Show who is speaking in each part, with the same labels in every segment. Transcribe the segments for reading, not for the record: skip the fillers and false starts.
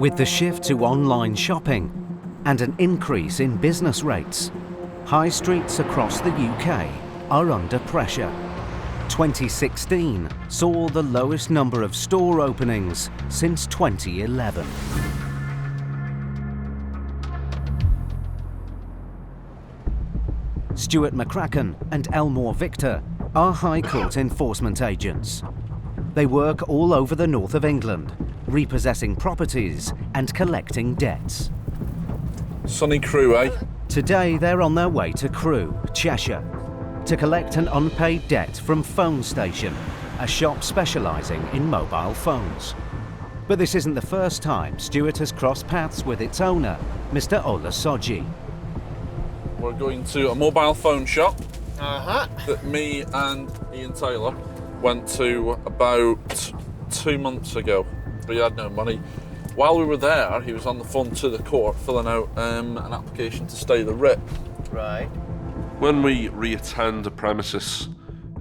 Speaker 1: With the shift to online shopping and an increase in business rates, high streets across the UK are under pressure. 2016 saw the lowest number of store openings since 2011. Stewart McCracken and Elmore Victor are High Court enforcement agents. They work all over the north of England, repossessing properties and collecting debts.
Speaker 2: Sunny Crewe, eh?
Speaker 1: Today they're on their way to Crewe, Cheshire, to collect an unpaid debt from Phone Station, a shop specialising in mobile phones. But this isn't the first time Stewart has crossed paths with its owner, Mr. Olasoji.
Speaker 2: We're going to a mobile phone shop that me and Ian Taylor went to about 2 months ago, but he had no money. While we were there, he was on the phone to the court filling out an application to stay the writ.
Speaker 3: Right.
Speaker 4: When we reattend a premises,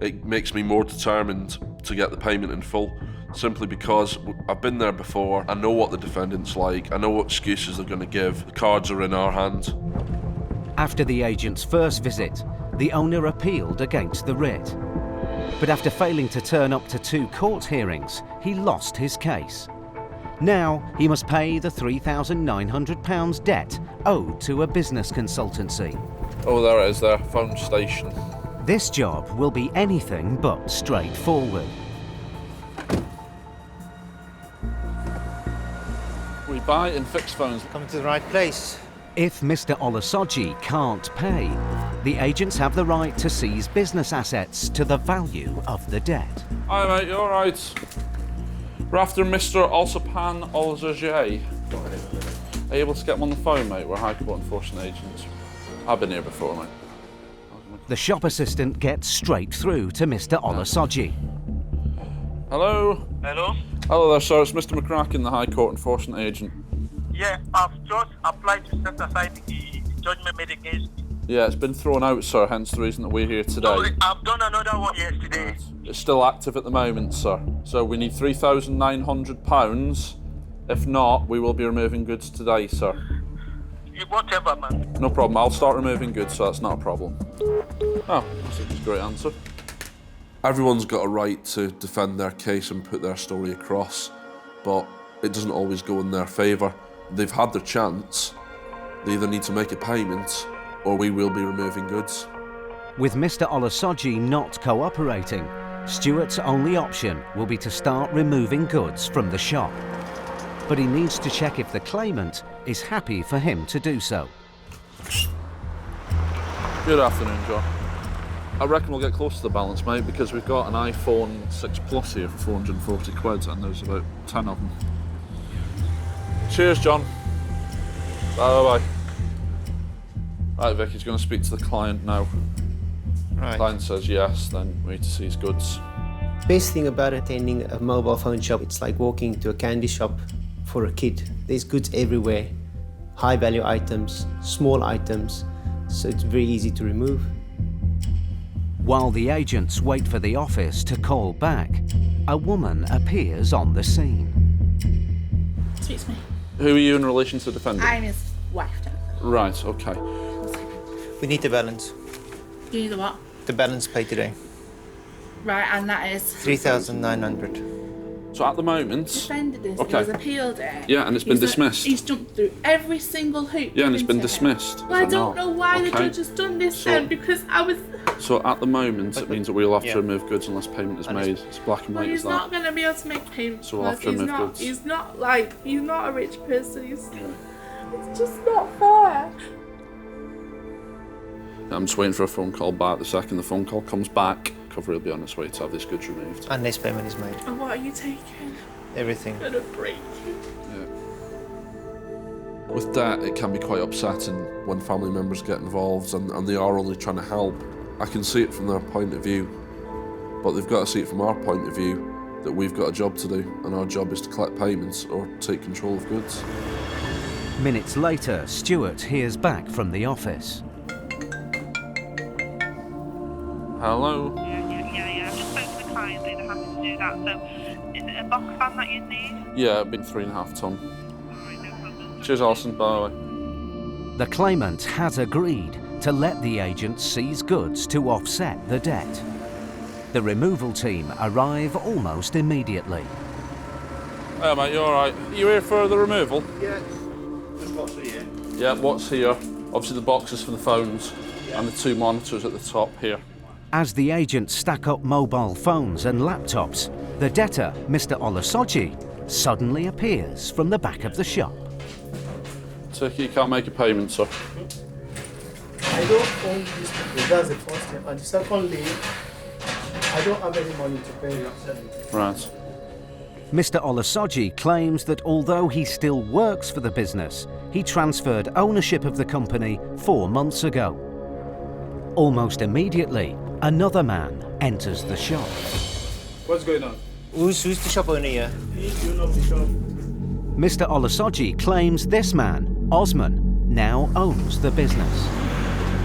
Speaker 4: it makes me more determined to get the payment in full, simply because I've been there before, I know what the defendant's like, I know what excuses they're going to give, the cards are in our hand.
Speaker 1: After the agent's first visit, the owner appealed against the writ. But after failing to turn up to 2 court hearings, he lost his case. Now he must pay the £3,900 debt owed to a business consultancy.
Speaker 2: Oh, there it is there, Phone Station.
Speaker 1: This job will be anything but straightforward.
Speaker 2: We buy and fix phones.
Speaker 3: Come to the right place.
Speaker 1: If Mr. Olasoji can't pay, the agents have the right to seize business assets to the value of the debt.
Speaker 2: Hi mate, you alright? We're after Mr. Olsapan Olasoji. Are you able to get him on the phone, mate? We're High Court enforcement agents. I've been here before, mate.
Speaker 1: The shop assistant gets straight through to Mr. Olasoji.
Speaker 2: Hello?
Speaker 5: Hello?
Speaker 2: Hello there, sir. It's Mr. McCracken, the High Court enforcement agent.
Speaker 5: Yeah, I've just applied to set aside the judgment made against me.
Speaker 2: Yeah, it's been thrown out, sir, hence the reason that we're here today.
Speaker 5: No, I've done another one yesterday.
Speaker 2: It's still active at the moment, sir. So we need £3,900. If not, we will be removing goods today, sir.
Speaker 5: Whatever, man.
Speaker 2: No problem. I'll start removing goods, so that's not a problem. Oh, that's a great answer.
Speaker 4: Everyone's got a right to defend their case and put their story across, but it doesn't always go in their favour. They've had their chance. They either need to make a payment or we will be removing goods.
Speaker 1: With Mr. Olasoji not cooperating, Stewart's only option will be to start removing goods from the shop. But he needs to check if the claimant is happy for him to do so.
Speaker 2: Good afternoon, John. I reckon we'll get close to the balance, mate, because we've got an iPhone 6 Plus here for 440 quid and there's about 10 of them. Cheers, John. Bye-bye. Right, Vic, he's going to speak to the client now.
Speaker 3: Right.
Speaker 2: Client says yes, then we need to seize goods.
Speaker 3: Best thing about attending a mobile phone shop, it's like walking to a candy shop for a kid. There's goods everywhere, high value items, small items, so it's very easy to remove.
Speaker 1: While the agents wait for the office to call back, a woman appears on the scene.
Speaker 6: Suits me.
Speaker 2: Who are you in relation to defending?
Speaker 6: I'm his wife, Jennifer.
Speaker 2: Right, okay.
Speaker 3: We need the balance.
Speaker 6: You need the what?
Speaker 3: The balance paid today.
Speaker 6: Right, and that is...
Speaker 3: 3,900.
Speaker 2: So at the moment...
Speaker 6: Defended this,
Speaker 2: Okay.
Speaker 6: he's appealed it.
Speaker 2: Yeah, and it's been dismissed.
Speaker 6: He's jumped through every single hoop.
Speaker 2: Yeah, and it's been
Speaker 6: given to him.
Speaker 2: dismissed.
Speaker 6: Well, I don't know why the
Speaker 2: Okay.
Speaker 6: judge has done this
Speaker 2: So-
Speaker 6: then, because I was...
Speaker 2: So at the moment, it means that we'll have
Speaker 3: Yeah.
Speaker 2: to remove goods unless payment is made. It's black and
Speaker 6: Well,
Speaker 2: white as
Speaker 6: he's not
Speaker 2: that.
Speaker 6: going to be able to make payments.
Speaker 2: So we'll have to
Speaker 6: he's
Speaker 2: remove
Speaker 6: not,
Speaker 2: goods.
Speaker 6: he's not a rich person. It's just not fair.
Speaker 2: I'm just waiting for a phone call back. The second the phone call comes back, Cover will be on its way to have this goods removed.
Speaker 3: Unless payment is made.
Speaker 6: And what are you taking?
Speaker 3: Everything.
Speaker 6: I'm going to break you.
Speaker 2: Yeah.
Speaker 4: With debt, it can be quite upsetting when family members get involved and they are only trying to help. I can see it from their point of view, but they've got to see it from our point of view, that we've got a job to do, and our job is to collect payments or take control of goods.
Speaker 1: Minutes later, Stewart hears back from the office.
Speaker 2: Hello?
Speaker 7: Yeah. I've just spoken to the client, they're happy to do that. So, is it a box fan that you need?
Speaker 2: Yeah, it'd been 3.5 ton.
Speaker 7: Alright,
Speaker 2: Cheers, Alison. Bye.
Speaker 1: The claimant has agreed to let the agent seize goods to offset the debt. The removal team arrive almost immediately.
Speaker 2: Hey mate, you alright? You here for the removal?
Speaker 8: Yeah. Just what's here?
Speaker 2: Yeah, what's here? Obviously the boxes for the phones and the 2 monitors at the top here.
Speaker 1: As the agents stack up mobile phones and laptops, the debtor, Mr. Olusoji, suddenly appears from the back of the shop.
Speaker 2: Turkey, you can't make a payment, sir.
Speaker 8: I don't own this people. That's the first thing. And secondly, I don't have any money to pay.
Speaker 2: Right.
Speaker 1: Mr. Olusoji claims that although he still works for the business, he transferred ownership of the company 4 months ago. Almost immediately, another man enters the shop.
Speaker 9: What's going on?
Speaker 3: Who's the shop owner here?
Speaker 8: You know the shop.
Speaker 1: Mr. Olusoji claims this man, Osman, now owns the business.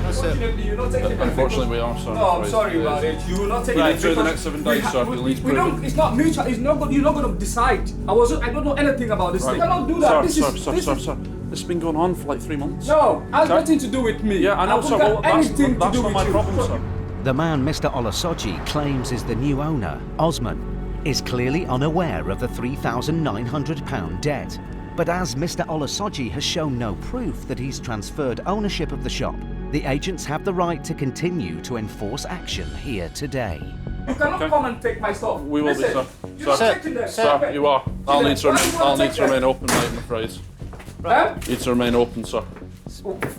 Speaker 9: Unfortunately, you're not taking it.
Speaker 2: Unfortunately, we are, sir.
Speaker 9: No, I'm sorry about it. You will not take
Speaker 2: Right,
Speaker 9: it.
Speaker 2: through the next 7 days, sir. You'll need to
Speaker 9: We
Speaker 2: prove
Speaker 9: don't.
Speaker 2: it.
Speaker 9: It's not mutual. It's not. You're not going to decide. I don't know anything about this thing. I don't do that.
Speaker 2: Sir,
Speaker 9: This
Speaker 2: sir. This has been going on for like 3 months.
Speaker 9: No, has
Speaker 2: Okay.
Speaker 9: nothing to do with me.
Speaker 2: Yeah, I know,
Speaker 9: haven't
Speaker 2: sir.
Speaker 9: got
Speaker 2: Well, that's
Speaker 9: anything to
Speaker 2: not
Speaker 9: do with
Speaker 2: my
Speaker 9: you.
Speaker 2: problem, sir.
Speaker 1: The man Mr. Olusoji claims is the new owner, Osman, is clearly unaware of the £3,900 debt. But as Mr. Olusoji has shown no proof that he's transferred ownership of the shop, the agents have the right to continue to enforce action here today.
Speaker 9: You cannot come and take my stuff.
Speaker 2: We will be,
Speaker 9: Listen,
Speaker 2: sir.
Speaker 9: You're not
Speaker 2: Sir,
Speaker 9: taking them.
Speaker 2: Sir, you are. I'll need to
Speaker 9: Why do you wanna take them?
Speaker 2: remain open, mate, I'm afraid.
Speaker 9: Huh?
Speaker 2: Need to remain open, sir.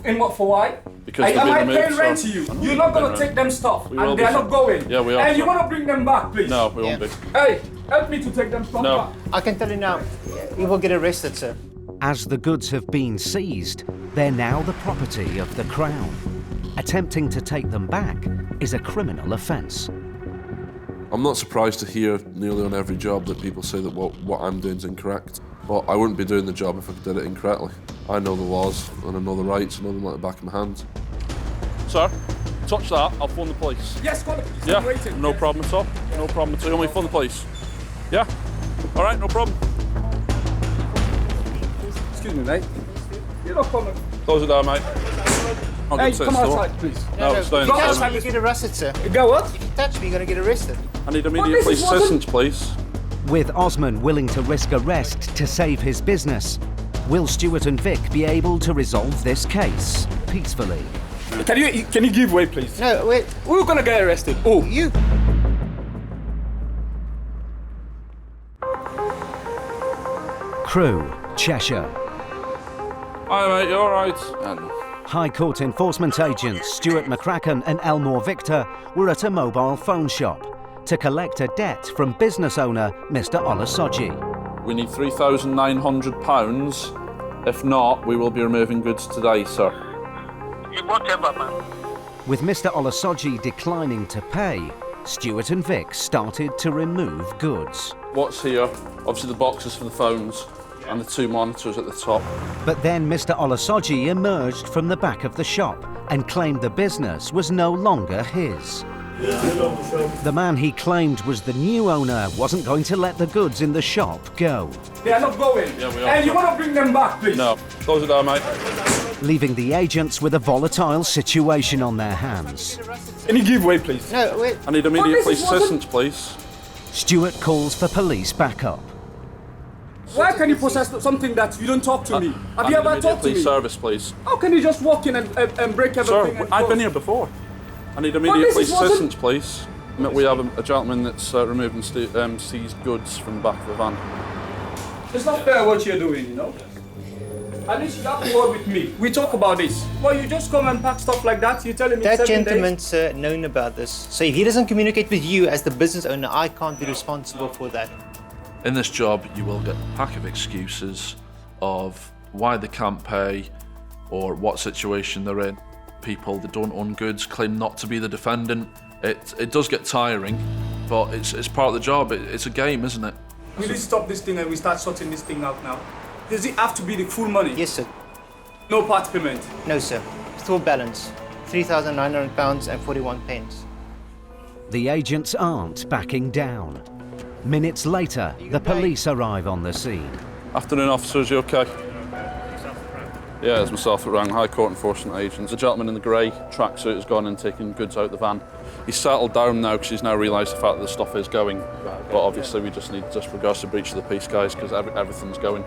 Speaker 9: In what for? Why?
Speaker 2: Because they've
Speaker 9: am
Speaker 2: been
Speaker 9: I
Speaker 2: removed,
Speaker 9: paying rent
Speaker 2: sir.
Speaker 9: to you?
Speaker 2: I'm
Speaker 9: You're
Speaker 2: not
Speaker 9: not going
Speaker 2: paying
Speaker 9: to take them stuff,
Speaker 2: We will
Speaker 9: and
Speaker 2: be,
Speaker 9: they're
Speaker 2: sir.
Speaker 9: not going.
Speaker 2: Yeah, we are,
Speaker 9: And you
Speaker 2: sir.
Speaker 9: want to bring them back, please?
Speaker 2: No, we won't be.
Speaker 9: Hey, help me to take them stuff
Speaker 2: No.
Speaker 9: back.
Speaker 3: I can tell you now, he will get arrested, sir.
Speaker 1: As the goods have been seized, they're now the property of the Crown. Attempting to take them back is a criminal offence.
Speaker 4: I'm not surprised to hear nearly on every job that people say that what I'm doing is incorrect. But I wouldn't be doing the job if I did it incorrectly. I know the laws and I know the rights, I know them like the back of my hand.
Speaker 2: Sir, touch that, I'll phone the police.
Speaker 9: Yes, call the police.
Speaker 2: Yeah,
Speaker 9: I'm waiting.
Speaker 2: no problem at all. No problem at all. You want me to phone the police? Yeah? All right, no problem.
Speaker 9: Excuse me, mate. You're not coming.
Speaker 2: Close it down, mate. I'll
Speaker 9: Hey,
Speaker 2: go to
Speaker 9: come
Speaker 2: the store.
Speaker 9: outside, please.
Speaker 2: No, it's down.
Speaker 3: If you
Speaker 9: Go
Speaker 3: touch
Speaker 9: outside.
Speaker 3: me, you get arrested, sir.
Speaker 9: Go what?
Speaker 3: If you touch me, you're going to get arrested.
Speaker 2: I need
Speaker 9: Well,
Speaker 2: immediate
Speaker 9: this
Speaker 2: police
Speaker 9: is what
Speaker 2: assistance, please.
Speaker 1: With Osman willing to risk arrest to save his business, will Stewart and Vic be able to resolve this case peacefully?
Speaker 9: Can you give way, please?
Speaker 3: No, wait.
Speaker 9: We're gonna get arrested. Oh,
Speaker 3: You.
Speaker 1: Crewe, Cheshire.
Speaker 2: Hi, mate, you all right?
Speaker 1: High Court enforcement agents Stuart McCracken and Elmore Victor were at a mobile phone shop to collect a debt from business owner Mr. Olusoji.
Speaker 2: We need £3,900. If not, we will be removing goods today, sir.
Speaker 5: Whatever, man.
Speaker 1: With Mr. Olusoji declining to pay, Stewart and Vic started to remove goods.
Speaker 2: What's here? Obviously the boxes for the phones and the 2 monitors at the top.
Speaker 1: But then Mr. Olusoji emerged from the back of the shop and claimed the business was no longer his. The man he claimed was the new owner wasn't going to let the goods in the shop go,
Speaker 9: they are not going.
Speaker 2: Yeah, we are,
Speaker 9: And you
Speaker 2: sir.
Speaker 9: want to bring them back, please?
Speaker 2: No, close it down, mate.
Speaker 1: leaving the agents with a volatile situation on their hands.
Speaker 9: Can you give way, please?
Speaker 3: No, wait.
Speaker 2: I need immediate
Speaker 9: this
Speaker 2: police
Speaker 9: is what-
Speaker 2: assistance, please.
Speaker 1: Stewart calls for police backup.
Speaker 9: Why can you possess something that you don't talk to me? Have you ever talked to
Speaker 2: police
Speaker 9: me?
Speaker 2: service, please.
Speaker 9: How can you just walk in and break everything?
Speaker 2: Sir,
Speaker 9: and
Speaker 2: I've
Speaker 9: go?
Speaker 2: been here before. I need immediate
Speaker 9: this
Speaker 2: police
Speaker 9: is wasn't-
Speaker 2: assistance, please. We have a gentleman that's removing seized goods from the back of the van.
Speaker 9: It's not fair what you're doing, you know? At least you have to work with me. We talk about this. Well, you just come and pack stuff like that. You're telling me
Speaker 3: That
Speaker 9: 7 days.
Speaker 3: gentleman's known about this. So if he doesn't communicate with you as the business owner, I can't be responsible for that.
Speaker 4: In this job, you will get a pack of excuses of why they can't pay or what situation they're in. People that don't own goods claim not to be the defendant. It does get tiring, but it's part of the job. It's a game, isn't it?
Speaker 9: Will you stop this thing and we start sorting this thing out now? Does it have to be the full money?
Speaker 3: Yes, sir.
Speaker 9: No part payment?
Speaker 3: No, sir. Full balance. £3,900 and 41 pence.
Speaker 1: The agents aren't backing down. Minutes later, the police arrive on the scene.
Speaker 2: Afternoon, officers, you okay? Yeah, it's myself that rang High Court enforcement agents. The gentleman in the grey tracksuit has gone and taken goods out the van. He's settled down now because he's now realised the fact that the stuff is going. But obviously we just need, just regards to breach of the peace, guys, because everything's going.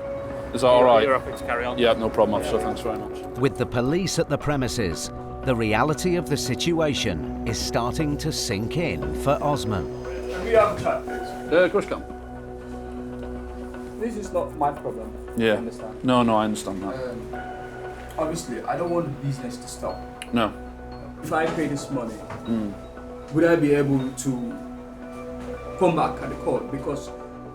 Speaker 2: Is that all right?
Speaker 9: You're happy to carry on?
Speaker 2: Yeah, no problem, officer. Thanks very much.
Speaker 1: With the police at the premises, the reality of the situation is starting to sink in for Osman.
Speaker 9: Can we have a chat, please?
Speaker 2: Yeah, of course you can.
Speaker 9: This is not my problem.
Speaker 2: Yeah.
Speaker 9: You understand?
Speaker 2: No, I understand that.
Speaker 9: Obviously, I don't want the business to stop.
Speaker 2: No.
Speaker 9: If I pay this money, would I be able to come back at the court? Because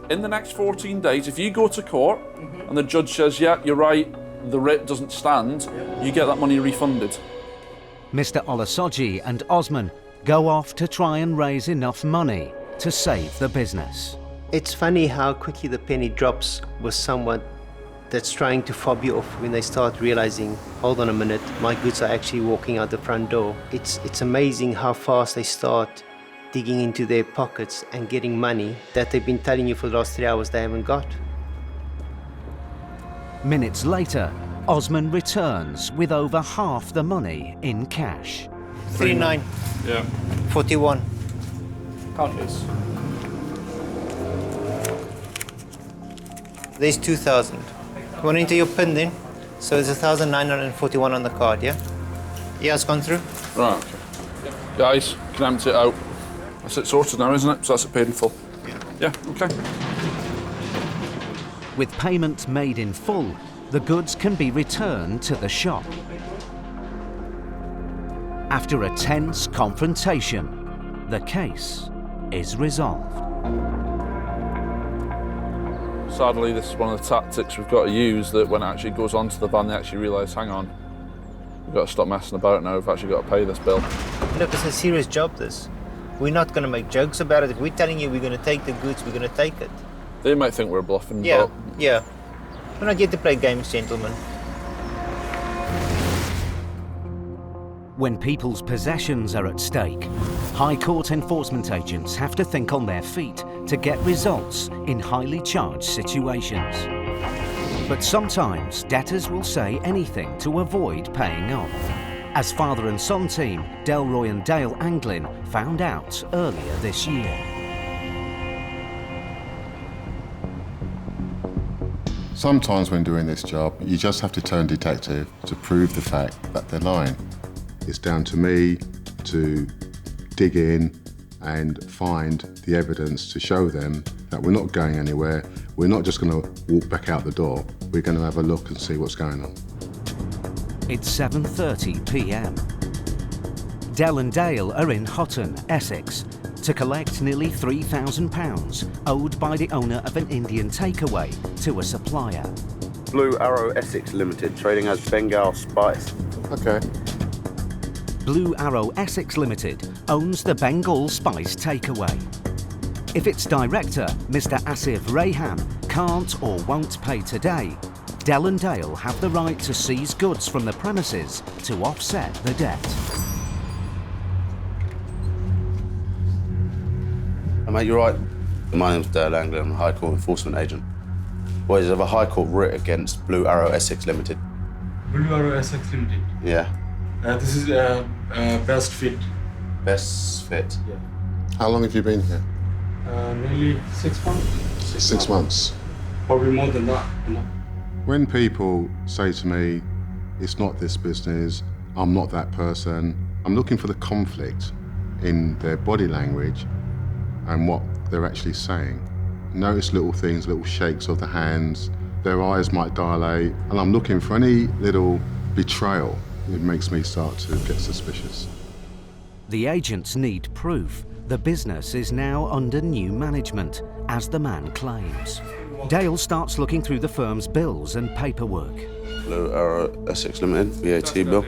Speaker 2: In the next 14 days, if you go to court and the judge says, yeah, you're right, the writ doesn't stand, you get that money refunded.
Speaker 1: Mr. Olasoji and Osman go off to try and raise enough money to save the business.
Speaker 3: It's funny how quickly the penny drops with someone that's trying to fob you off when they start realizing, hold on a minute, my goods are actually walking out the front door. It's amazing how fast they start digging into their pockets and getting money that they've been telling you for the last 3 hours they haven't got.
Speaker 1: Minutes later, Osman returns with over half the money in cash.
Speaker 3: 39.
Speaker 2: Yeah.
Speaker 3: 41.
Speaker 9: count this.
Speaker 3: There's 2,000. Want to enter your PIN then? So it's 1,941 on the card, yeah? Yeah, it's gone through.
Speaker 2: Right, okay. Guys, can empty it out. That's it sorted now, isn't it? So that's it paid in full. Yeah, okay.
Speaker 1: With payment made in full, the goods can be returned to the shop. After a tense confrontation, the case is resolved.
Speaker 2: Sadly, this is one of the tactics we've got to use, that when it actually goes onto the van, they actually realise, hang on, we've got to stop messing about now, we've actually got to pay this bill.
Speaker 3: Look, it's a serious job, this. We're not going to make jokes about it. If we're telling you we're going to take the goods, we're going to take it.
Speaker 2: They might think we're bluffing,
Speaker 3: Yeah,
Speaker 2: but
Speaker 3: yeah. We're not here to play games, gentlemen.
Speaker 1: When people's possessions are at stake, High Court enforcement agents have to think on their feet to get results in highly charged situations. But sometimes debtors will say anything to avoid paying up, as father and son team Delroy and Dael Anglin found out earlier this year.
Speaker 10: Sometimes when doing this job, you just have to turn detective to prove the fact that they're lying. It's down to me to dig in and find the evidence to show them that we're not going anywhere. We're not just going to walk back out the door. We're going to have a look and see what's going on.
Speaker 1: It's 7:30 p.m. Dael and Dael are in Houghton, Essex, to collect nearly £3,000 owed by the owner of an Indian takeaway to a supplier.
Speaker 11: Blue Arrow Essex Limited, trading as Bengal Spice.
Speaker 10: Okay.
Speaker 1: Blue Arrow Essex Limited owns the Bengal Spice takeaway. If its director, Mr. Asif Rayhan, can't or won't pay today, Dael and Dael have the right to seize goods from the premises to offset the debt.
Speaker 11: Mate, you're right. My name's Dael Anglin, I'm a High Court enforcement agent. Well, there's a High Court writ against Blue Arrow Essex Limited.
Speaker 12: Blue Arrow Essex Limited.
Speaker 11: Yeah.
Speaker 12: This is Best Fit.
Speaker 11: Best Fit?
Speaker 12: Yeah.
Speaker 10: How long have you been here?
Speaker 12: Nearly 6 months.
Speaker 10: 6 months.
Speaker 12: Probably more than that. You know.
Speaker 10: When people say to me, it's not this business, I'm not that person, I'm looking for the conflict in their body language and what they're actually saying. Notice little things, little shakes of the hands, their eyes might dilate, and I'm looking for any little betrayal. It makes me start to get suspicious.
Speaker 1: The agents need proof the business is now under new management, as the man claims. Dael starts looking through the firm's bills and paperwork.
Speaker 11: Blue Arrow Essex Limited, VAT bill.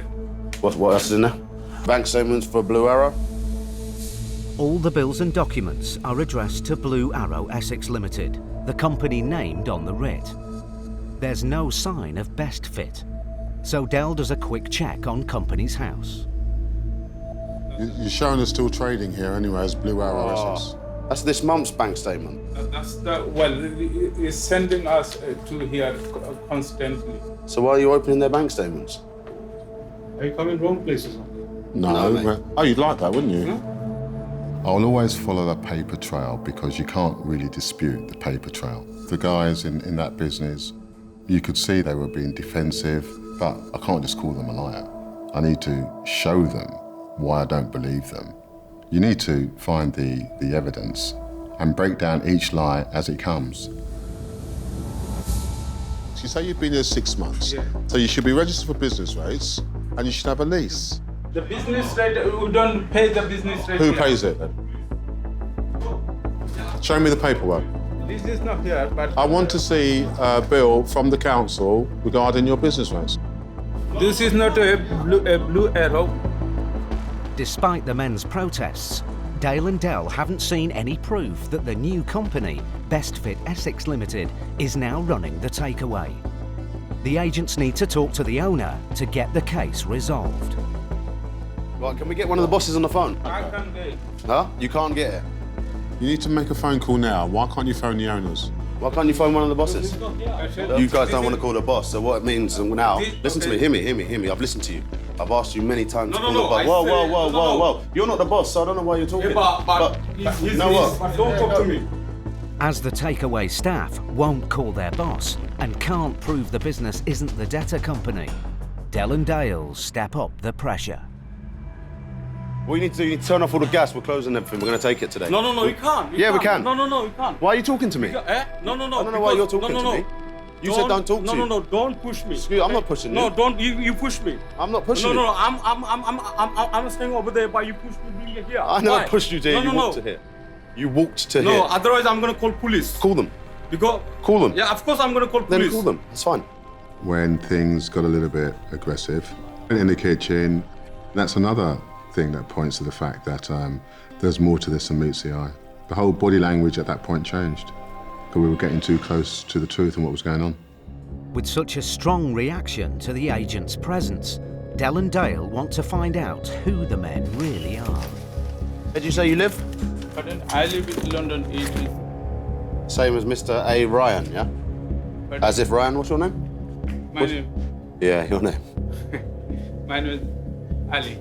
Speaker 11: What else is in there? Bank statements for Blue Arrow.
Speaker 1: All the bills and documents are addressed to Blue Arrow Essex Limited, the company named on the writ. There's no sign of Best Fit, so Dael does a quick check on company's house.
Speaker 10: You're showing us still trading here anyway as Blue Arrow Essex.
Speaker 11: That's this month's bank statement.
Speaker 12: Well, it's sending us to here constantly.
Speaker 11: So why are you opening their bank statements?
Speaker 12: Are you coming wrong places?
Speaker 10: No,
Speaker 11: mate.
Speaker 10: oh, you'd like that, wouldn't you?
Speaker 12: Huh?
Speaker 10: I'll always follow the paper trail because you can't really dispute the paper trail. The guys in that business, you could see they were being defensive, but I can't just call them a liar. I need to show them why I don't believe them. You need to find the evidence and break down each lie as it comes. You say you've been here 6 months, so you should be registered for business rates and you should have a lease.
Speaker 9: The business rate, we don't pay the business rate.
Speaker 10: Who pays it then? Show me the paperwork.
Speaker 9: This is not here, but...
Speaker 10: I want to see a bill from the council regarding your business rates.
Speaker 9: This is not a blue arrow.
Speaker 1: Despite the men's protests, Dael and Dael haven't seen any proof that the new company, Best Fit Essex Limited, is now running the takeaway. The agents need to talk to the owner to get the case resolved.
Speaker 11: Right, can we get one of the bosses on the phone?
Speaker 9: I can't get it.
Speaker 11: Huh? You can't get it?
Speaker 10: You need to make a phone call now. Why can't you phone the owners?
Speaker 11: Why can't you phone one of the bosses?
Speaker 9: It's not here.
Speaker 11: You guys don't want to call the boss, so what it means now, listen to me, hear me, I've listened to you. I've asked you many times to call the boss. Whoa. You're not the boss, so I don't know why you're talking.
Speaker 9: But
Speaker 11: you know what?
Speaker 9: But don't talk to me.
Speaker 1: As the takeaway staff won't call their boss and can't prove the business isn't the debtor company, Dael and Dael step up the pressure.
Speaker 11: What you need to do, you need to turn off all the gas, we're closing everything, we're going to take it today.
Speaker 9: No, you can't.
Speaker 11: Yeah, we can.
Speaker 9: No, you can't.
Speaker 11: Why are you talking to me?
Speaker 9: No.
Speaker 11: I don't know why you're talking to me. You said don't talk to you.
Speaker 9: No, don't push me.
Speaker 11: Excuse, I'm not pushing you.
Speaker 9: No, don't, you push me.
Speaker 11: I'm not pushing you.
Speaker 9: No, I'm staying over there, but you pushed me being here.
Speaker 11: I never
Speaker 9: Why?
Speaker 11: pushed you to here, you walked to here. You walked to here.
Speaker 9: No, otherwise I'm going to call police.
Speaker 11: Call them.
Speaker 9: Because...
Speaker 11: Call them.
Speaker 9: Yeah, of course I'm going to call police.
Speaker 11: Then call them, it's fine.
Speaker 10: When things got a little bit aggressive in the kitchen, that's another thing that points to the fact that there's more to this than meets the eye. The whole body language at that point changed because we were getting too close to the truth and what was going on.
Speaker 1: With such a strong reaction to the agent's presence, Dael and Dael want to find out who the men really are.
Speaker 11: Where did you say you live?
Speaker 9: I live in London, Italy.
Speaker 11: Same as Mr. A. Ryan, yeah? As if Ryan, what's your name?
Speaker 9: My name?
Speaker 11: Yeah, your name.
Speaker 9: My name is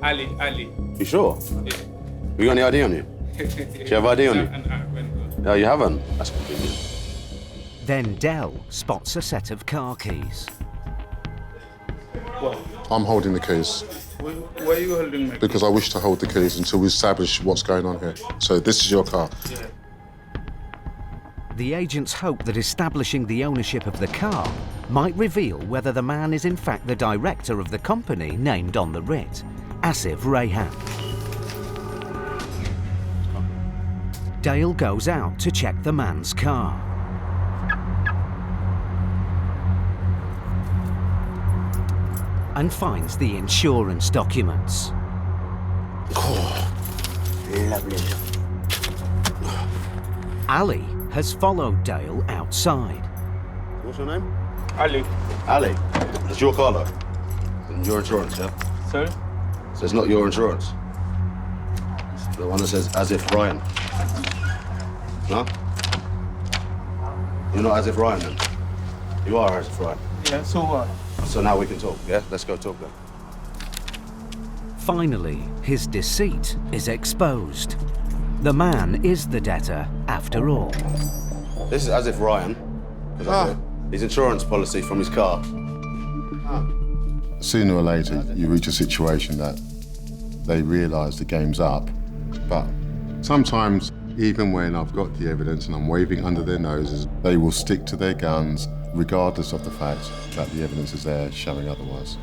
Speaker 9: Ali. Ali.
Speaker 11: You sure?
Speaker 9: Yeah.
Speaker 11: You got any ID on you? Do you have ID on you? No, you haven't? That's convenient.
Speaker 1: Then Dael spots a set of car keys.
Speaker 10: I'm holding the keys.
Speaker 9: Why are you holding my keys?
Speaker 10: Because I wish to hold the keys until we establish what's going on here. So this is your car.
Speaker 9: Yeah.
Speaker 1: The agents hope that establishing the ownership of the car might reveal whether the man is in fact the director of the company named on the writ, Asif Rayhan. Dael goes out to check the man's car. And finds the insurance documents.
Speaker 11: Oh, lovely.
Speaker 1: Ali has followed Dael outside.
Speaker 11: What's your name?
Speaker 9: Ali.
Speaker 11: Ali. It's your car, though. And your insurance, yeah?
Speaker 9: Sorry?
Speaker 11: So it's not your insurance. It's the one that says as if Ryan. No? You're not as if Ryan then? You are as if Ryan.
Speaker 9: Yeah, so what?
Speaker 11: So now we can talk, yeah? Let's go talk then.
Speaker 1: Finally, his deceit is exposed. The man is the debtor after all.
Speaker 11: This is as if Ryan, his insurance policy from his car.
Speaker 10: Sooner or later, you reach a situation that they realise the game's up. But sometimes, even when I've got the evidence and I'm waving under their noses, they will stick to their guns, regardless of the fact that the evidence is there showing otherwise.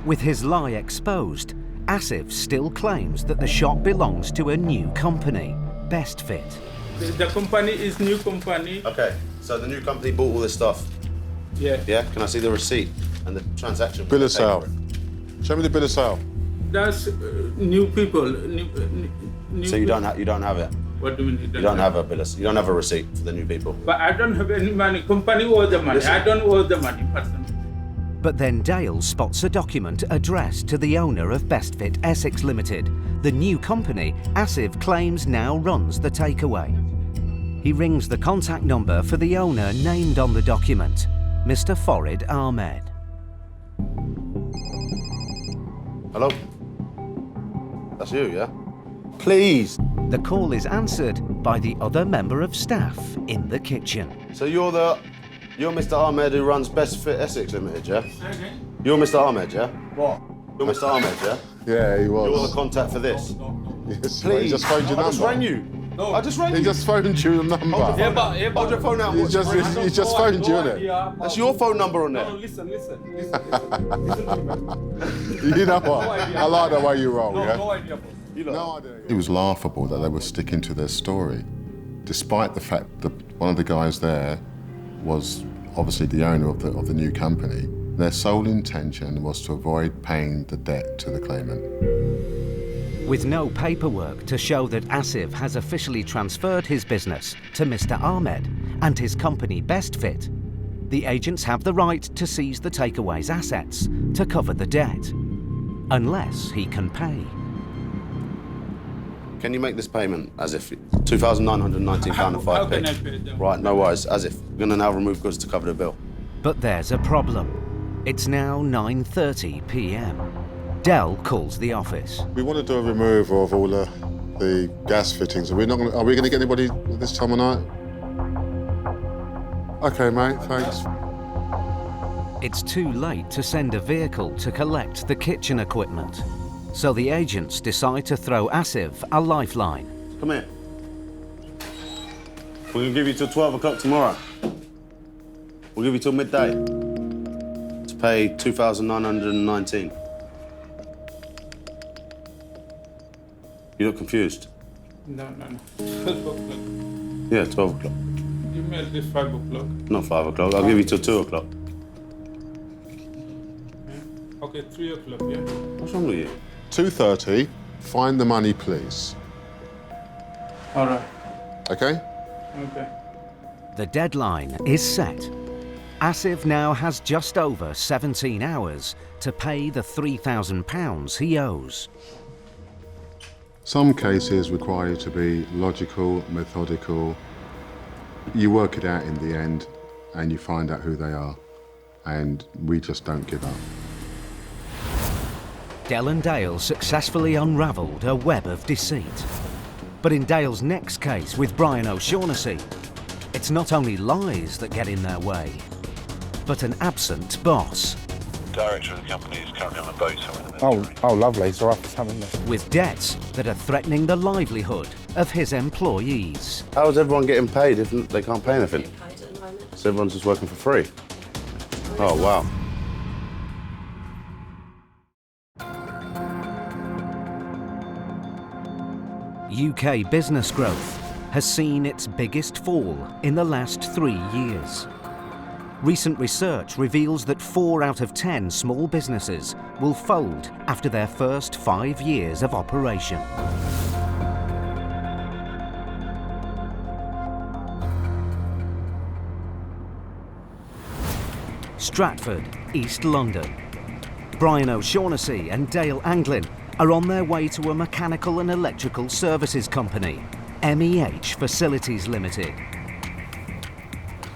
Speaker 1: With his lie exposed, Asif still claims that the shop belongs to a new company, Best Fit.
Speaker 9: The company is new company.
Speaker 11: Okay, so the new company bought all this stuff.
Speaker 9: Yeah.
Speaker 11: Yeah, can I see the receipt and the transaction?
Speaker 10: Bill of sale. Show me the bill of sale.
Speaker 9: That's new people. New
Speaker 11: So you don't have it?
Speaker 9: What do you mean?
Speaker 11: You don't have a bill of, you don't have a receipt for the new people?
Speaker 9: But I don't have any money. Company owes the money.
Speaker 11: Listen.
Speaker 9: I don't owe the money personally.
Speaker 1: But then Dael spots a document addressed to the owner of Best Fit Essex Limited, the new company Asif claims now runs the takeaway. He rings the contact number for the owner named on the document, Mr. Farid Ahmed.
Speaker 11: Hello? That's you, yeah? Please.
Speaker 1: The call is answered by the other member of staff in the kitchen.
Speaker 11: So you're Mr. Ahmed who runs Best Fit Essex Limited, yeah? You're Mr. Ahmed, yeah?
Speaker 9: What?
Speaker 11: You're Mr. Ahmed, yeah?
Speaker 10: Yeah, he was.
Speaker 11: You're the contact for this.
Speaker 10: Yes,
Speaker 11: Please.
Speaker 10: he just phoned your
Speaker 11: I
Speaker 10: number.
Speaker 11: just rang you.
Speaker 9: No.
Speaker 11: I just rang you.
Speaker 10: He just phoned you the number.
Speaker 11: Hold your phone out.
Speaker 10: He just phoned you, innit?
Speaker 11: That's your phone number on there.
Speaker 9: No, listen. Listen to me.
Speaker 10: You know what? I like the way you roll,
Speaker 9: No,
Speaker 10: yeah?
Speaker 9: no idea, boss.
Speaker 11: No idea.
Speaker 10: It was laughable that they were sticking to their story, despite the fact that one of the guys there was obviously the owner of the new company. Their sole intention was to avoid paying the debt to the claimant.
Speaker 1: With no paperwork to show that Asif has officially transferred his business to Mr. Ahmed and his company Best Fit, the agents have the right to seize the takeaway's assets to cover the debt, unless he can pay.
Speaker 11: Can you make this payment as if £2,919.05? Right, no worries, as if. We're going to now remove goods to cover the bill.
Speaker 1: But there's a problem. It's now 9:30 p.m. Dael calls the office.
Speaker 10: We want to do a removal of all the gas fittings. Are we going to get anybody this time of night? Okay, mate, thanks.
Speaker 1: It's too late to send a vehicle to collect the kitchen equipment, so the agents decide to throw Asif a lifeline.
Speaker 11: Come here. We're going to give you till 12 o'clock tomorrow. We'll give you till midday to pay $2,919. You look confused.
Speaker 12: No. 12 o'clock.
Speaker 11: Yeah, 12 o'clock.
Speaker 12: Give me at least 5 o'clock.
Speaker 11: Not 5 o'clock. I'll give you till 2 o'clock.
Speaker 12: Okay, 3 o'clock, yeah?
Speaker 11: What's wrong with you?
Speaker 10: 2:30, find the money, please.
Speaker 12: All right.
Speaker 10: Okay?
Speaker 12: Okay.
Speaker 1: The deadline is set. Asif now has just over 17 hours to pay the £3,000 he owes.
Speaker 10: Some cases require you to be logical, methodical. You work it out in the end and you find out who they are. And we just don't give up.
Speaker 1: Dael and Dael successfully unravelled a web of deceit. But in Dael's next case with Brian O'Shaughnessy, it's not only lies that get in their way, but an absent boss.
Speaker 13: Director of the company is currently on a boat.
Speaker 14: Oh, lovely. It's all right for something.
Speaker 1: With debts that are threatening the livelihood of his employees.
Speaker 11: How is everyone getting paid if they can't pay anything? So everyone's just working for free? Oh, wow.
Speaker 1: UK business growth has seen its biggest fall in the last 3 years. Recent research reveals that 4 out of 10 small businesses will fold after their first 5 years of operation. Stratford, East London. Brian O'Shaughnessy and Dael Anglin are on their way to a mechanical and electrical services company, MEH Facilities Limited.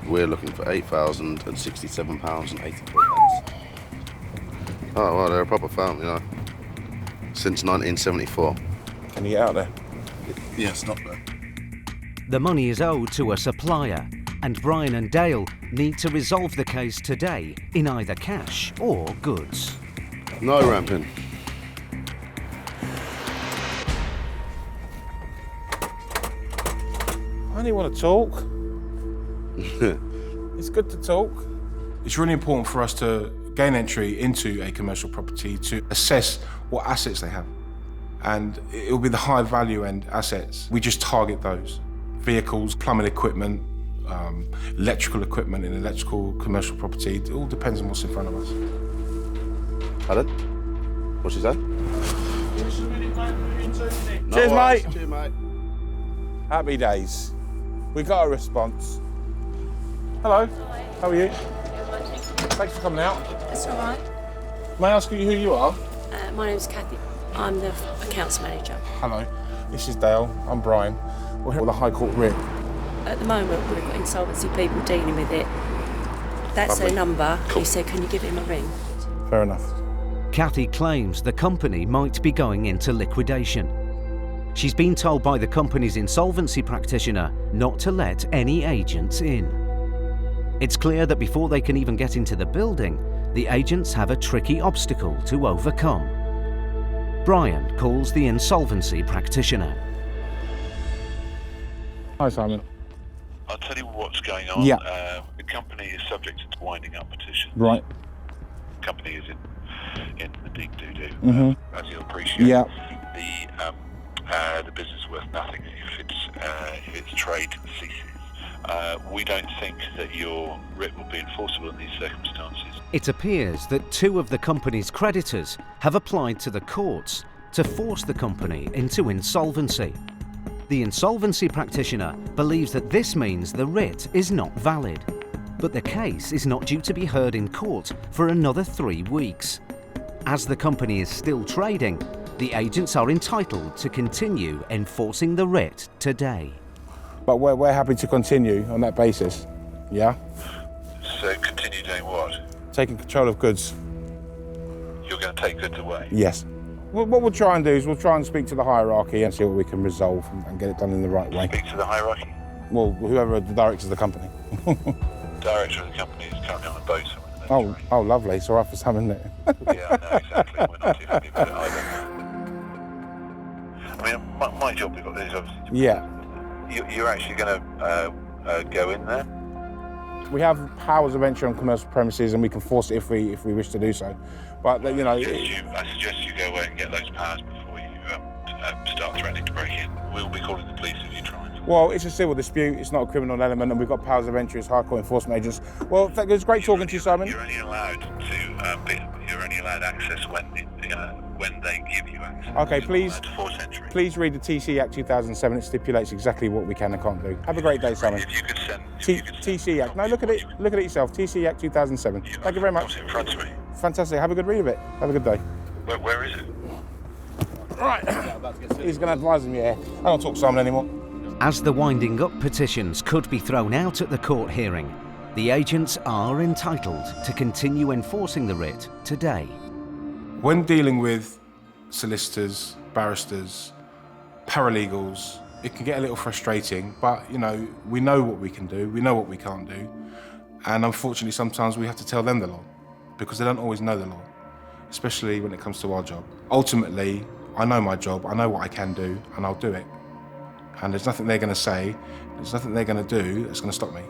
Speaker 11: We're looking for £8,067.84. Oh, well, they're a proper firm, you know. Since 1974.
Speaker 14: Can you get out there?
Speaker 11: Yes, not bad.
Speaker 1: The money is owed to a supplier, and Brian and Dael need to resolve the case today in either cash or goods.
Speaker 11: No ramping.
Speaker 14: I only want to talk. It's good to talk.
Speaker 15: It's really important for us to gain entry into a commercial property to assess what assets they have. And it will be the high value end assets. We just target those. Vehicles, plumbing equipment, electrical equipment in electrical commercial property. It all depends on what's in front of us.
Speaker 11: Pardon? What's she said?
Speaker 14: Cheers, mate.
Speaker 11: Cheers, mate.
Speaker 14: Happy days. We got a response. Hello. How are you? Thanks for coming out.
Speaker 16: That's all right.
Speaker 14: May I ask you who you are?
Speaker 16: My name's Kathy. I'm the accounts manager.
Speaker 14: Hello. This is Dael. I'm Brian. We're here with the High Court writ.
Speaker 16: At the moment, we've got insolvency people dealing with it. That's
Speaker 4: Lovely.
Speaker 16: her number.
Speaker 4: Cool.
Speaker 16: He said, can you give him a ring?
Speaker 15: Fair enough.
Speaker 1: Kathy claims the company might be going into liquidation. She's been told by the company's insolvency practitioner not to let any agents in. It's clear that before they can even get into the building, the agents have a tricky obstacle to overcome. Brian calls the insolvency practitioner.
Speaker 15: Hi, Simon.
Speaker 13: I'll tell you what's going on.
Speaker 15: Yeah.
Speaker 13: The company is subject to winding up petition.
Speaker 15: Right.
Speaker 13: The company is in the deep doo-doo, as you'll appreciate.
Speaker 15: Yeah.
Speaker 13: The business is worth nothing if its trade ceases. We don't think that your writ will be enforceable in these circumstances.
Speaker 1: It appears that two of the company's creditors have applied to the courts to force the company into insolvency. The insolvency practitioner believes that this means the writ is not valid, but the case is not due to be heard in court for another 3 weeks. As the company is still trading, the agents are entitled to continue enforcing the writ today.
Speaker 15: But we're happy to continue on that basis, yeah?
Speaker 13: So continue doing what?
Speaker 15: Taking control of goods,
Speaker 13: You're going to take goods away?
Speaker 15: yes. What we'll try and do is we'll try and speak to the hierarchy and see what we can resolve and get it done in the right way.
Speaker 13: Speak to the hierarchy?
Speaker 15: Well, whoever the directors of the company.
Speaker 13: Director of the company is currently on a boat.
Speaker 15: Oh, lovely. It's all right for some, isn't it?
Speaker 13: Yeah, I know, exactly. We're not too happy with it either. I mean, my job is obviously to
Speaker 15: Yeah.
Speaker 13: You're actually going to go in there?
Speaker 15: We have powers of entry on commercial premises and we can force it if we wish to do so. But, you know...
Speaker 13: I suggest you go away and get those powers before you start threatening to break in. We'll be calling the police if you try.
Speaker 15: Well, it's a civil dispute, it's not a criminal element, and we've got powers of entry as high court enforcement agents. Well, it was great talking to you, Simon.
Speaker 13: You're only allowed access when they give you access.
Speaker 15: Okay, please read the TC Act 2007. It stipulates exactly what we can and can't do. Have a great day, Simon.
Speaker 13: If you could send...
Speaker 15: TC Act. No, look at it yourself. TC Act 2007. Thank you very much.
Speaker 13: What's in front of me?
Speaker 15: Fantastic. Have a good read of it. Have a good day.
Speaker 13: Where is it?
Speaker 15: Right. He's going to advise him, yeah. I don't talk to Simon anymore.
Speaker 1: As the winding up petitions could be thrown out at the court hearing, the agents are entitled to continue enforcing the writ today.
Speaker 15: When dealing with solicitors, barristers, paralegals, it can get a little frustrating, but, you know, we know what we can do, we know what we can't do, and unfortunately sometimes we have to tell them the law, because they don't always know the law, especially when it comes to our job. Ultimately, I know my job, I know what I can do, and I'll do it. And there's nothing they're going to say, there's nothing they're going to do that's going to stop me.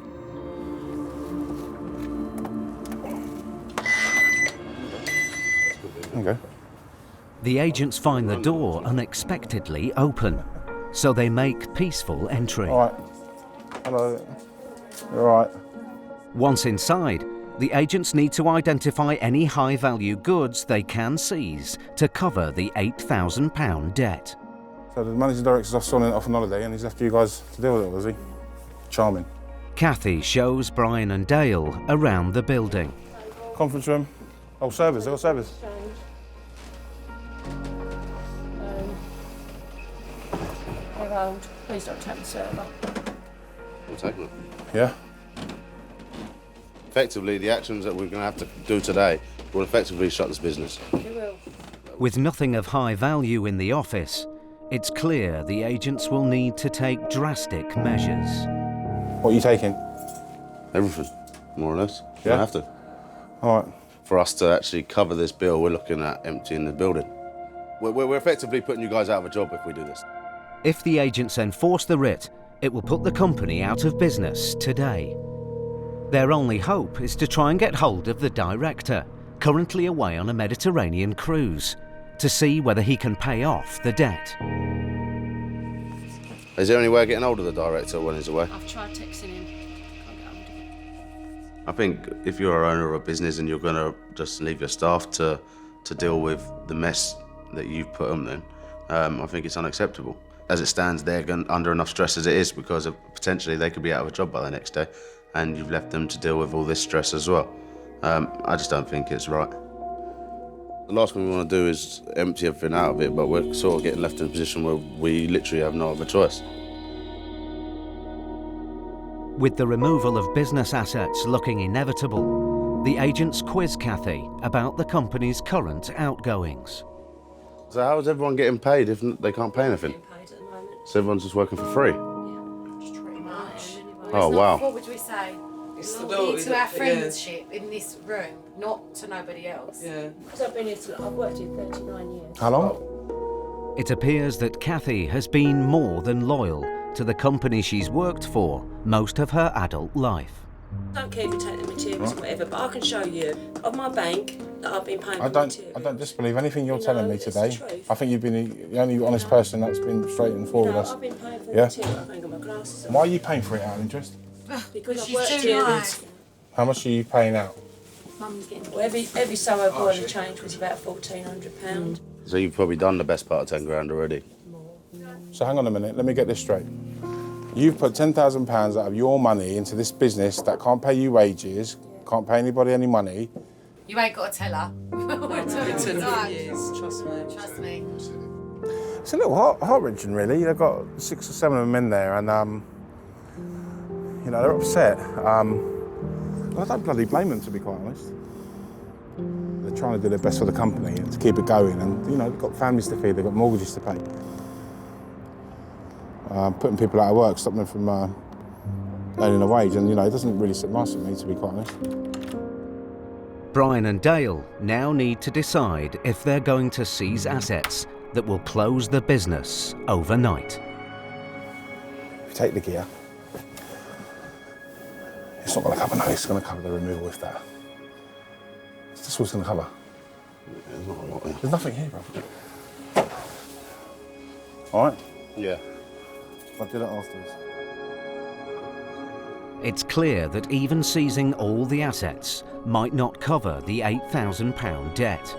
Speaker 15: Okay.
Speaker 1: The agents find the door unexpectedly open, so they make peaceful entry.
Speaker 15: All right. Hello. You're all right.
Speaker 1: Once inside, the agents need to identify any high-value goods they can seize to cover the £8,000 debt.
Speaker 15: So the managing director's off on holiday and he's left you guys to deal with it, was he? Charming.
Speaker 1: Kathy shows Brian and Dael around the building.
Speaker 15: Conference room. Oh, servers. They've got servers.
Speaker 6: Around. Please don't take the server.
Speaker 11: We'll take them.
Speaker 15: Yeah.
Speaker 11: Effectively, the actions that we're going to have to do today will effectively shut this business.
Speaker 6: It will.
Speaker 1: With nothing of high value in the office, it's clear the agents will need to take drastic measures.
Speaker 15: What are you taking?
Speaker 11: Everything, more or less.
Speaker 15: Yeah?
Speaker 11: We have to.
Speaker 15: All right.
Speaker 11: For us to actually cover this bill, we're looking at emptying the building. We're effectively putting you guys out of a job if we do this.
Speaker 1: If the agents enforce the writ, it will put the company out of business today. Their only hope is to try and get hold of the director, currently away on a Mediterranean cruise, to see whether he can pay off the debt.
Speaker 11: Is there any way of getting hold of the director when he's away?
Speaker 16: I've tried texting him. Can't get hold of him.
Speaker 11: I think if you're an owner of a business and you're going to just leave your staff to deal with the mess that you've put them in, I think it's unacceptable. As it stands, they're under enough stress as it is because of potentially they could be out of a job by the next day, and you've left them to deal with all this stress as well. I just don't think it's right. The last thing we want to do is empty everything out of it, but we're sort of getting left in a position where we literally have no other choice.
Speaker 1: With the removal of business assets looking inevitable, the agents quiz Kathy about the company's current outgoings.
Speaker 11: So how's everyone getting paid if they can't pay anything? So everyone's just working for free?
Speaker 17: Pretty much.
Speaker 11: Oh, wow.
Speaker 17: What would we say?
Speaker 18: It's
Speaker 17: Loyalty to our friendship in this room, not to nobody else.
Speaker 18: Yeah. Because I've worked here 39 years.
Speaker 15: How long?
Speaker 1: It appears that Kathy has been more than loyal to the company she's worked for most of her adult life.
Speaker 18: I don't care if you take the materials or whatever, but I can show you of my bank that I've been paying for
Speaker 15: I don't disbelieve anything you're telling me today. I think you've been the only honest person that's been straight and forward with us.
Speaker 18: I've been paying for
Speaker 15: Yeah?
Speaker 18: material, I haven't got my glasses on.
Speaker 15: Why are you paying for it out of interest?
Speaker 18: Because I've
Speaker 17: She's
Speaker 18: worked
Speaker 17: too
Speaker 18: here.
Speaker 17: nice.
Speaker 15: How much are you paying out?
Speaker 17: Mum's getting
Speaker 18: Well, every summer boiler change was about £1,400.
Speaker 11: So you've probably done the best part of 10 grand already.
Speaker 15: So hang on a minute, let me get this straight. You've put £10,000 out of your money into this business that can't pay you wages, can't pay anybody any money.
Speaker 17: You ain't got to tell her. We're
Speaker 18: It's
Speaker 17: talking
Speaker 18: been
Speaker 17: time.
Speaker 18: years, trust me.
Speaker 17: Trust me.
Speaker 15: It's a little heart-wrenching, really. They've got 6 or 7 of them in there, and you know, they're upset. I don't bloody blame them, to be quite honest. They're trying to do their best for the company and to keep it going, and you know, they've got families to feed, they've got mortgages to pay. Putting people out of work, stopping them from earning a wage, and you know, it doesn't really sit nice with me, to be quite honest.
Speaker 1: Brian and Dael now need to decide if they're going to seize assets that will close the business overnight.
Speaker 15: If you take the gear, it's not going to cover, no, it's going to cover the removal with that. That's what it's going to cover.
Speaker 11: There's not a lot there.
Speaker 15: There's nothing here, bro. All right?
Speaker 11: Yeah.
Speaker 15: I'll do that afterwards.
Speaker 1: It's clear that even seizing all the assets might not cover the £8,000 debt.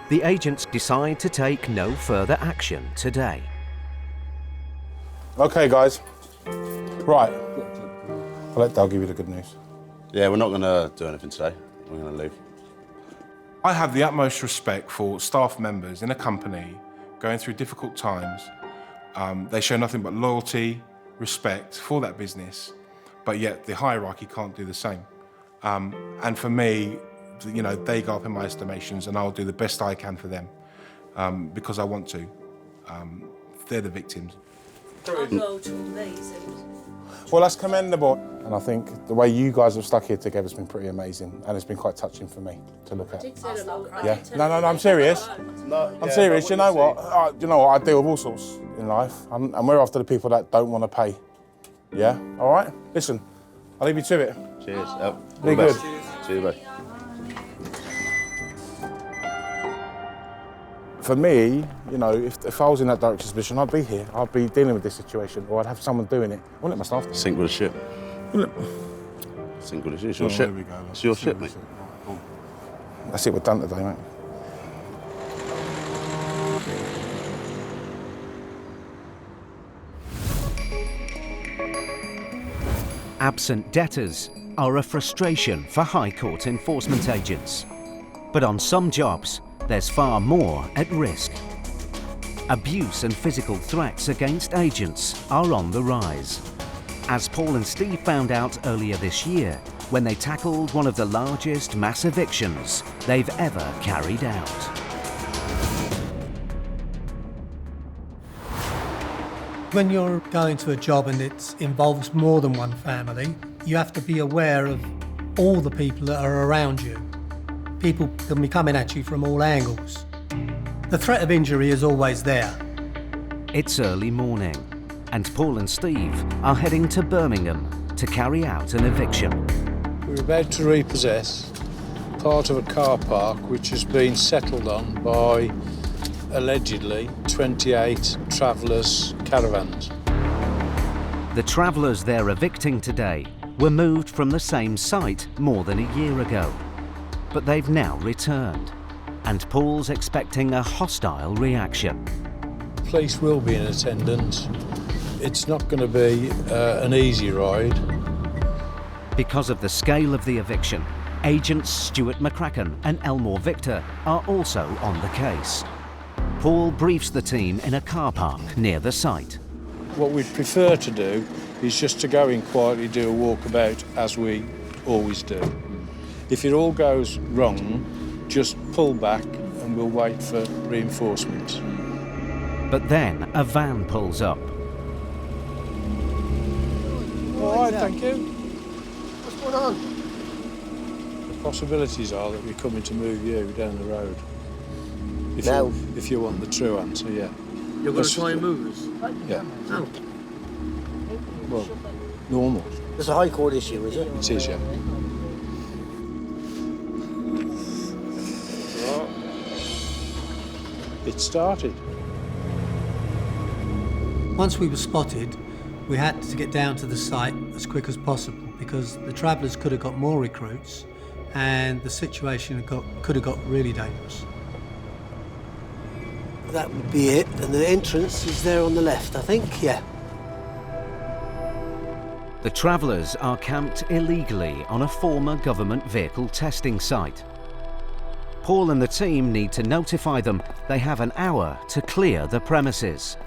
Speaker 1: The agents decide to take no further action today.
Speaker 15: Okay, guys. Right. I'll let Dael give you the good news.
Speaker 11: Yeah, we're not going to do anything today. We're going to leave.
Speaker 15: I have the utmost respect for staff members in a company going through difficult times. They show nothing but loyalty, respect for that business, but yet the hierarchy can't do the same. And for me, you know, they go up in my estimations, and I'll do the best I can for them because I want to. They're the victims.
Speaker 18: I go to all these
Speaker 15: Well, that's commendable. And I think the way you guys have stuck here together has been pretty amazing, and it's been quite touching for me to look at. Yeah. No, I'm serious. I'm serious. You know what? I deal with all sorts in life, and we're after the people that don't want to pay. Yeah? All right? Listen, I'll leave you to it.
Speaker 11: Cheers.
Speaker 15: Be good.
Speaker 11: See you, mate.
Speaker 15: For me, you know, if I was in that director's position, I'd be here. I'd be dealing with this situation, or I'd have someone doing it. I wouldn't let my staff do it.
Speaker 11: Sink with the ship. Sink with the ship. It's your ship.
Speaker 15: There we go.
Speaker 11: It's your ship, mate.
Speaker 15: That's it, we're done today, mate.
Speaker 1: Absent debtors are a frustration for High Court enforcement agents. But on some jobs, there's far more at risk. Abuse and physical threats against agents are on the rise, as Paul and Steve found out earlier this year when they tackled one of the largest mass evictions they've ever carried out.
Speaker 8: When you're going to a job and it involves more than one family, you have to be aware of all the people that are around you. People can be coming at you from all angles. The threat of injury is always there.
Speaker 1: It's early morning, and Paul and Steve are heading to Birmingham to carry out an eviction.
Speaker 19: We're about to repossess part of a car park which has been settled on by, allegedly, 28 travellers' caravans.
Speaker 1: The travellers they're evicting today were moved from the same site more than a year ago, but they've now returned, and Paul's expecting a hostile reaction.
Speaker 19: Police will be in attendance. It's not going to be an easy ride.
Speaker 1: Because of the scale of the eviction, agents Stewart McCracken and Elmore Victor are also on the case. Paul briefs the team in a car park near the site.
Speaker 19: What we'd prefer to do is just to go in quietly, do a walkabout, as we always do. If it all goes wrong, just pull back and we'll wait for reinforcements.
Speaker 1: But then a van pulls up.
Speaker 19: All right, thank you.
Speaker 16: What's going on?
Speaker 19: The possibilities are that we're coming to move you down the road. If you want the true answer, yeah.
Speaker 16: You're going to try and move us?
Speaker 19: Yeah.
Speaker 16: No.
Speaker 19: Well, normal.
Speaker 16: It's a High Court issue, is it?
Speaker 19: It is, yeah. It started.
Speaker 8: Once we were spotted, we had to get down to the site as quick as possible because the travellers could have got more recruits and the situation could have got really dangerous.
Speaker 16: That would be it, and the entrance is there on the left, I think, yeah.
Speaker 1: The travellers are camped illegally on a former government vehicle testing site. Paul and the team need to notify them they have an hour to clear the premises.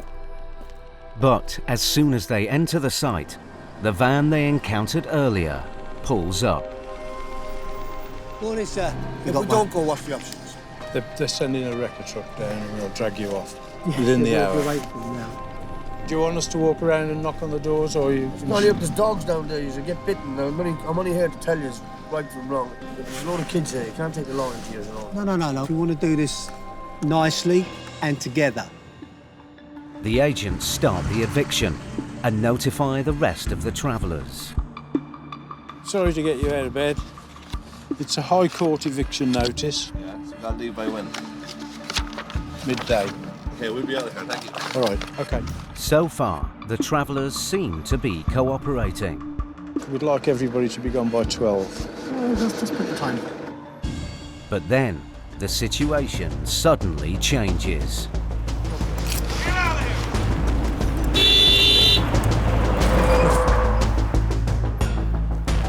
Speaker 1: But as soon as they enter the site, the van they encountered earlier pulls up.
Speaker 16: Morning, sir. If we don't go, what's the options?
Speaker 19: They're sending a wrecker truck down and they'll drag you off within the hour. Do you want us to walk around and knock on the doors, or you?
Speaker 16: No, there's dogs down there. You should get bitten. I'm only here to tell you right from wrong. There's a lot of kids here. You can't take the law into yours at all.
Speaker 3: No. We want to do this nicely and together.
Speaker 1: The agents start the eviction and notify the rest of the travellers.
Speaker 19: Sorry to get you out of bed. It's a High Court eviction notice.
Speaker 20: Yeah, so you gotta leave by when?
Speaker 19: Midday.
Speaker 20: Okay, we'll be out of here, thank you.
Speaker 19: All right, okay.
Speaker 1: So far, the travellers seem to be cooperating.
Speaker 19: We'd like everybody to be gone by 12.
Speaker 16: Just put the time.
Speaker 1: But then, the situation suddenly changes.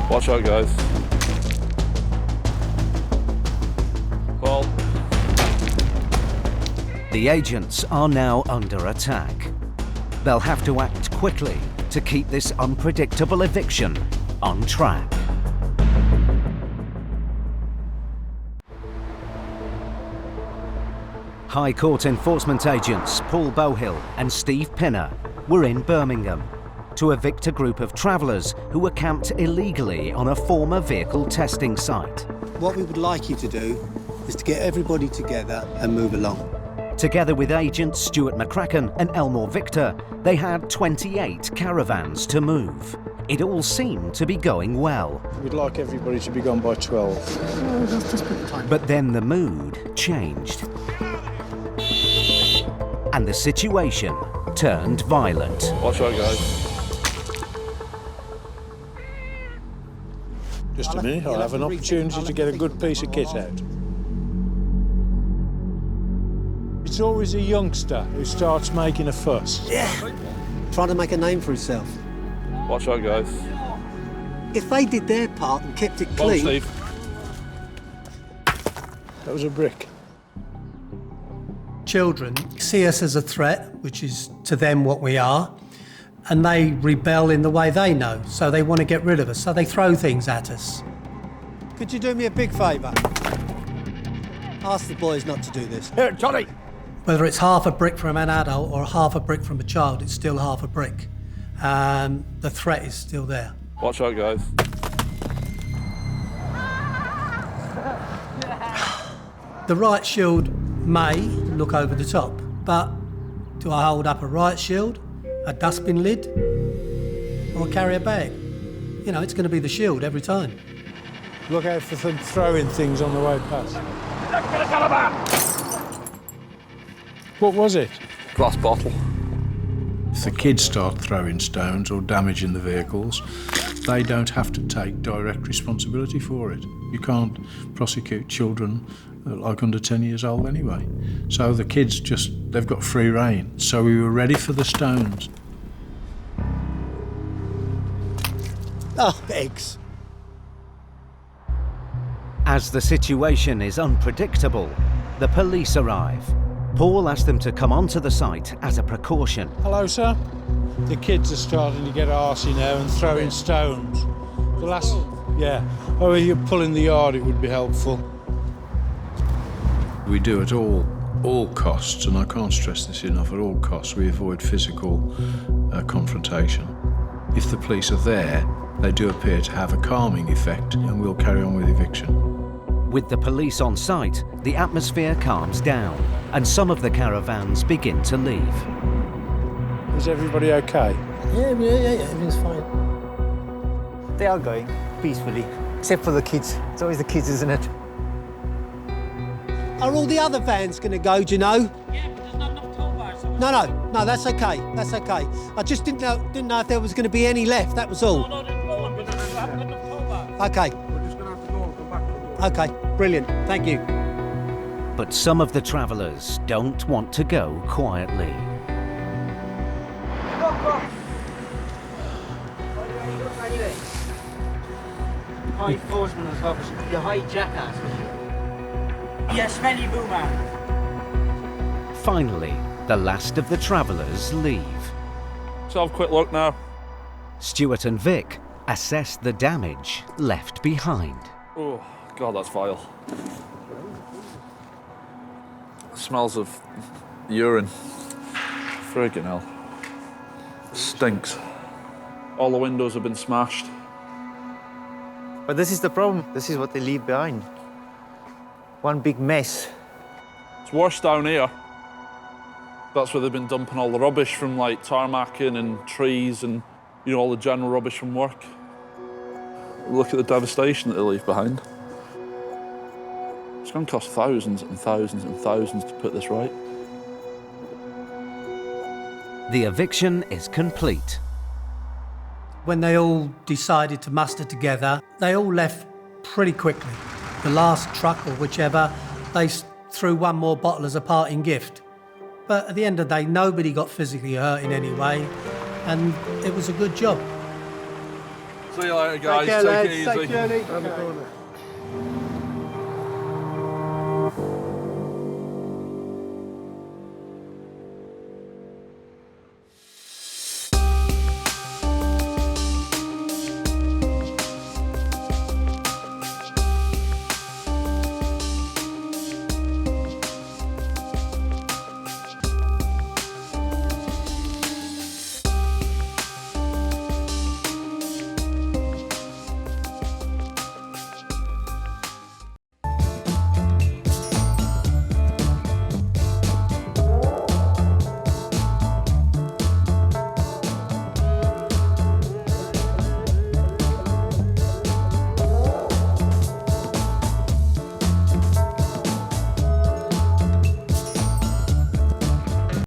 Speaker 2: Watch out, guys. Paul.
Speaker 1: The agents are now under attack. They'll have to act quickly to keep this unpredictable eviction on track. High Court enforcement agents Paul Bohill and Steve Pinner were in Birmingham to evict a group of travellers who were camped illegally on a former vehicle testing site.
Speaker 3: What we would like you to do is to get everybody together and move along.
Speaker 1: Together with agents Stewart McCracken and Elmore Victor, they had 28 caravans to move. It all seemed to be going well.
Speaker 19: We'd like everybody to be gone by 12.
Speaker 16: Just put the time.
Speaker 1: But then the mood changed. And the situation turned violent.
Speaker 2: Watch out, guys.
Speaker 19: Just a minute, I'll have an opportunity to get a good piece of kit out. It's always a youngster who starts making a fuss.
Speaker 16: Yeah. Trying to make a name for himself.
Speaker 2: Watch out, guys.
Speaker 16: If they did their part and kept it
Speaker 2: Well,
Speaker 16: clean...
Speaker 2: Steve.
Speaker 19: That was a brick.
Speaker 8: Children see us as a threat, which is to them what we are, and they rebel in the way they know, so they want to get rid of us, so they throw things at us.
Speaker 3: Could you do me a big favour? Ask the boys not to do this.
Speaker 16: Here, Johnny!
Speaker 8: Whether it's half a brick from an adult or half a brick from a child, it's still half a brick. The threat is still there.
Speaker 2: Watch out, guys.
Speaker 8: The riot shield may look over the top, but do I hold up a riot shield, a dustbin lid, or carry a bag? You know, it's going to be the shield every time.
Speaker 19: Look out for them throwing things on the way past. What was it?
Speaker 2: Glass bottle.
Speaker 19: If the kids start throwing stones or damaging the vehicles, they don't have to take direct responsibility for it. You can't prosecute children like under 10 years old anyway. So the kids they've got free rein. So we were ready for the stones.
Speaker 16: Oh, eggs.
Speaker 1: As the situation is unpredictable, the police arrive. Paul asked them to come onto the site as a precaution.
Speaker 19: Hello, sir. The kids are starting to get arsey now and throwing stones. Yeah. Oh, if you're pulling the yard, it would be helpful. We do at all costs, and I can't stress this enough, at all costs we avoid physical confrontation. If the police are there, they do appear to have a calming effect, and we'll carry on with eviction.
Speaker 1: With the police on site, the atmosphere calms down, and some of the caravans begin to leave.
Speaker 19: Is everybody okay?
Speaker 3: Yeah, everything's fine. They are going peacefully, except for the kids. It's always the kids, isn't it?
Speaker 8: Are all the other vans going to go, do you know? Yeah, but there's not enough tow bars. No, that's okay. That's okay. I just didn't know if there was going to be any left, that was all.
Speaker 9: No, there's no one, but I haven't got enough tow bars.
Speaker 8: Okay.
Speaker 14: We're just going to have to go and come back.
Speaker 8: Okay, brilliant. Thank you.
Speaker 1: But some of the travellers don't want to go quietly.
Speaker 21: High enforcement as well, the high jackass. Yes, smelly boomer.
Speaker 1: Finally, the last of the travellers leave.
Speaker 2: Let's have a quick look now.
Speaker 1: Stewart and Vic assess the damage left behind.
Speaker 2: Oh, God, that's vile. Smells of urine. Friggin' hell. Stinks. All the windows have been smashed.
Speaker 3: But this is the problem. This is what they leave behind. One big mess.
Speaker 2: It's worse down here. That's where they've been dumping all the rubbish from, like, tarmacking and trees and, you know, all the general rubbish from work. Look at the devastation that they leave behind. It's going to cost thousands and thousands and thousands to put this right.
Speaker 1: The eviction is complete.
Speaker 8: When they all decided to muster together, they all left pretty quickly. The last truck or whichever, they threw one more bottle as a parting gift. But at the end of the day, nobody got physically hurt in any way, and it was a good job.
Speaker 2: See you later, guys.
Speaker 8: Take care,
Speaker 2: Take
Speaker 8: lads.
Speaker 2: it easy.
Speaker 8: Safe journey.